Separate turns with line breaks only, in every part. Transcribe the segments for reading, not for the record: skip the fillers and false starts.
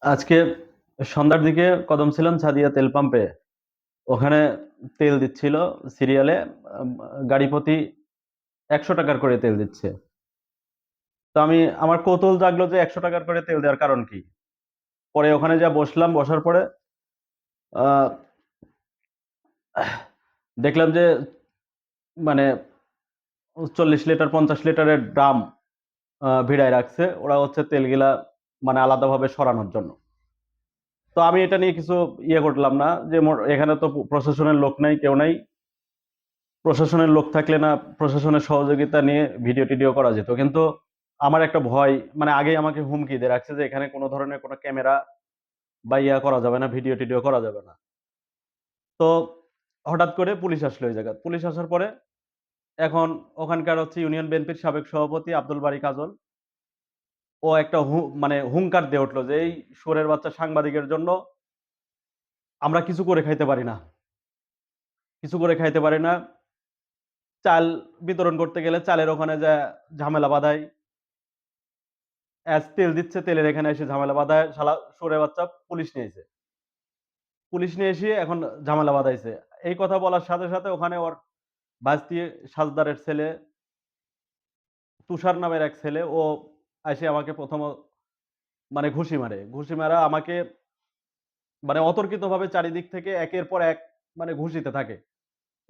আজকে সন্ধ্যার দিকে কদম ছিলাম ছাদিয়া তেল পাম্পে। ওখানে তেল দিচ্ছিল সিরিয়ালে। আম, গাড়ি প্রতি 100 টাকার করে তেল দিচ্ছে। তো আমার কৌতূহল জাগলো যে 100 টাকার করে তেল দেওয়ার কারণ কি। পরে ওখানে যা বসলাম, বসার পরে আহ, দেখলাম যে মানে 40 লিটার 50 লিটারের ড্রাম ভিড়ায় রাখছে। ওরা হচ্ছে তেলগুলা মানে আলাদাভাবে সরানোর জন্য। তো আমি এটা নিয়ে কিছু করলাম না যে এখানে তো প্রশাসনের লোক নাই, কেউ নাই। প্রশাসনের লোক থাকলে না প্রশাসনের সহযোগিতা নিয়ে ভিডিও টিডিও করা যেত, কিন্তু আমার একটা ভয়, মানে আগেই আমাকে হুমকি দিয়ে রাখছে যে এখানে কোনো ধরনের কোনো ক্যামেরা বা করা যাবে না, ভিডিও টিডিও করা যাবে না। তো হঠাৎ করে পুলিশ আসলো ওই জায়গায়। পুলিশ আসার পরে এখন ওখানকার হচ্ছে ইউনিয়ন বিএনপির সাবেক সভাপতি আব্দুল বারী কাজল, ও একটা মানে হুঙ্কার দিয়ে উঠলো যে এই সুরের বাচ্চা সাংবাদিকের জন্য আমরা কিছু করে খাইতে পারি না, কিছু করে খাইতে পারি না। চাল বিতরণ করতে গেলে চালের ওখানে যা ঝামেলা বাধায়, তেল দিচ্ছে, তেলের এখানে এসে ঝামেলা বাধায়। শালা সুরে বাচ্চা পুলিশ নিয়েছে, পুলিশ নিয়ে এসে এখন ঝামেলা বাধাইছে। এই কথা বলার সাথে সাথে ওখানে ওর ভাস্তি সাজদারের ছেলে তুষার নামের এক ছেলে, ও এসে আমাকে প্রথম মানে ঘুষি মারে। ঘুষি মারা আমাকে মানে অতর্কিত ভাবে চারিদিক থেকে একের পর এক মানে ঘুষিতে থাকে।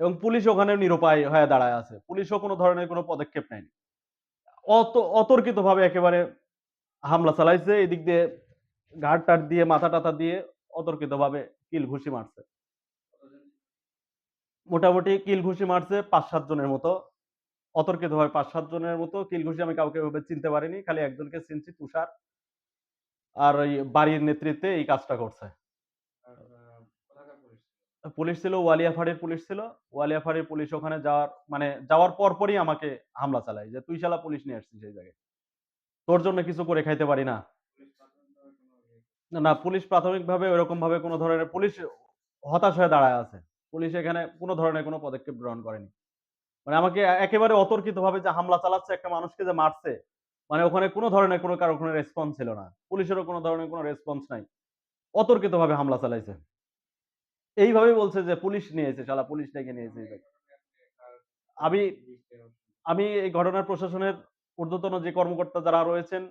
এবং পুলিশ ওখানে নিরুপায় হয়ে দাঁড়ায় আছে, পুলিশও কোনো ধরনের কোনো পদক্ষেপ নেয়নি। অতর্কিত ভাবে একেবারে হামলা চালাইছে। এদিক দিয়ে ঘাট টাট দিয়ে মাথা টাথা দিয়ে অতর্কিত ভাবে কিল ঘুষি মারছে। মোটামুটি কিল ঘুষি মারছে 5-7 জনের মতো। অতর্কিত ভাবে 5-7 জনের মতো কিল ঘুষি। আমি কাউকে ভাবে চিনতে পারিনি, খালি একজনকে চিনছি, তুষার। আর ওই বাড়ির নেতৃত্বে এই কাজটা করছে। পুলিশ ছিল, ওয়ালিয়াফাড়ির পুলিশ ছিল। ওয়ালিয়াফাড়ির পুলিশ ওখানে যাওয়ার পরপরই আমাকে হামলা চালায় যে তুই শালা পুলিশ নিয়ে আসছিস এই জায়গায়, তোর জন্য কিছু করে খাইতে পারি না। না না, পুলিশ প্রাথমিকভাবে ওইরকম ভাবে কোনো ধরনের, পুলিশ হতাশ হয়ে দাঁড়ায় আছে। পুলিশ এখানে কোনো ধরনের কোনো পদক্ষেপ গ্রহণ করেনি। মানে আমাকে একেবারে অতর্কিত ভাবে যে হামলা চালাচ্ছে, একটা মানুষকে যে মারছে, মানে ওখানে কোনো ধরনের কোনো কারো কোনো রেসপন্স ছিল না। পুলিশেরও কোনো ধরনের কোনো রেসপন্স নাই। অতর্কিত ভাবে হামলা চালাইছে। এইভাবেই বলছে যে পুলিশ নিয়েছে, শালা পুলিশ ডেকে নিয়েছে এই জায়গায়। আমি আমি এই ঘটনার প্রশাসনের ঊর্ধ্বতন যে কর্মকর্তা যারা রয়েছেন,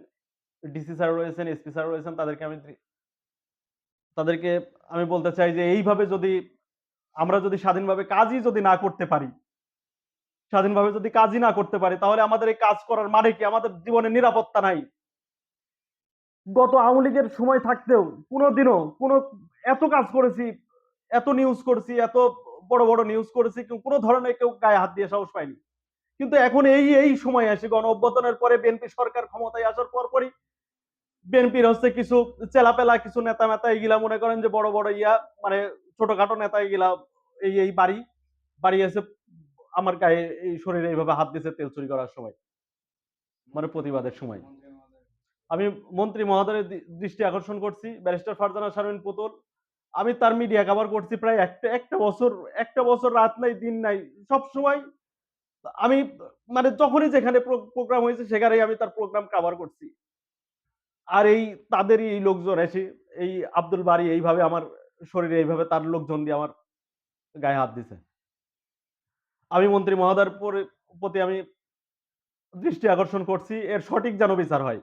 ডিসি স্যার রয়েছেন, এসপি স্যার রয়েছেন, তাদেরকে আমি বলতে চাই যে এইভাবে যদি আমরা যদি স্বাধীনভাবে কাজই যদি না করতে পারি, স্বাধীনভাবে যদি কাজই না করতে পারি, তাহলে আমাদের এই কাজ করার মানে কি? আমাদের জীবনে নিরাপত্তা নাই। গত আওয়ামী লীগের সময় থাকতেও কোনোদিনও কোনো এত কাজ করেছি, এত নিউজ করছি, এত বড় বড় নিউজ করেছি, কোনো ধরনের কেউ গায়ে হাত দিয়ে সাহস পায়নি। কিন্তু এখন এই সময় আসে গণ অভ্যুত্থানের পরে বিএনপি সরকার ক্ষমতায় আসার পরই বিএনপির হচ্ছে কিছু চেলাপেলা কিছু নেতা মেতা এইগুলা মনে করেন যে বড় বড় মানে ছোটখাটো নেতা এইগুলা এই বাড়ি বাড়ি এসে আমার গায়ে এই শরীরে এইভাবে হাত দিয়েছে তেল চুরি করার সময়, মানে প্রতিবাদের সময়। আমি মন্ত্রী মহোদয়ের দৃষ্টি আকর্ষণ করছি, ব্যারিস্টার ফারজানা শারমিন পুতুল। আমি তার মিডিয়া কভার করছি প্রায় একটা বছর রাত নাই দিন নাই, সব সময় আমি মানে যখনই যেখানে প্রোগ্রাম হয়েছে সেখানেই আমি তার প্রোগ্রাম কভার করছি। আর এই তাদেরই এই লোকজন এসে এই আব্দুল বারী এইভাবে আমার শরীরে এইভাবে তার লোকজন দিয়ে আমার গায়ে হাত দিছে। আমি মন্ত্রী মহোদয়ের প্রতি আমি দৃষ্টি আকর্ষণ করছি, এর সঠিক যেন বিচার হয়।